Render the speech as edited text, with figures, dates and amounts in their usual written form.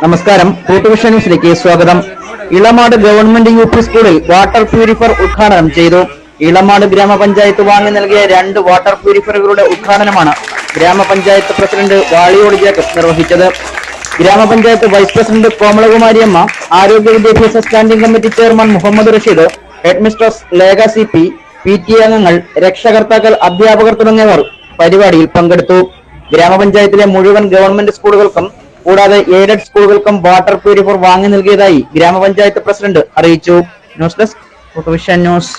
നമസ്കാരം, കൂട്ടുവിഷൻ ന്യൂസിലേക്ക് സ്വാഗതം. Elamad government UP. സ്കൂളിൽ വാട്ടർ പ്യൂരിഫയർ ഉദ്ഘാടനം ചെയ്തു. ഇളമാട് ഗ്രാമപഞ്ചായത്ത് വാങ്ങി നൽകിയ 2 വാട്ടർ പ്യൂരിഫയറുകളുടെ ഉദ്ഘാടനമാണ് ഗ്രാമപഞ്ചായത്ത് പ്രസിഡന്റ് വാളിയോട് ജേക്കബ് നിർവഹിച്ചത്. ഗ്രാമപഞ്ചായത്ത് വൈസ് പ്രസിഡന്റ് കോമളകുമാരിയമ്മ, ആരോഗ്യ വിദ്യാഭ്യാസ standing committee chairman Muhammad Rasheed, headmistress Lekha CP, PTA അംഗങ്ങൾ, രക്ഷകർത്താക്കൾ, അധ്യാപകർ തുടങ്ങിയവർ പരിപാടിയിൽ പങ്കെടുത്തു. ഗ്രാമപഞ്ചായത്തിലെ മുഴുവൻ ഗവൺമെന്റ് സ്കൂളുകൾക്കും കൂടാതെ എയ്ഡഡ് സ്കൂളുകൾക്കും വാട്ടർ പ്യൂരിഫയർ വാങ്ങി നൽകിയതായി ഗ്രാമപഞ്ചായത്ത് പ്രസിഡന്റ് അറിയിച്ചു. ന്യൂസ് ഡെസ്ക്, കൂട്ടുവിഷൻ ന്യൂസ്.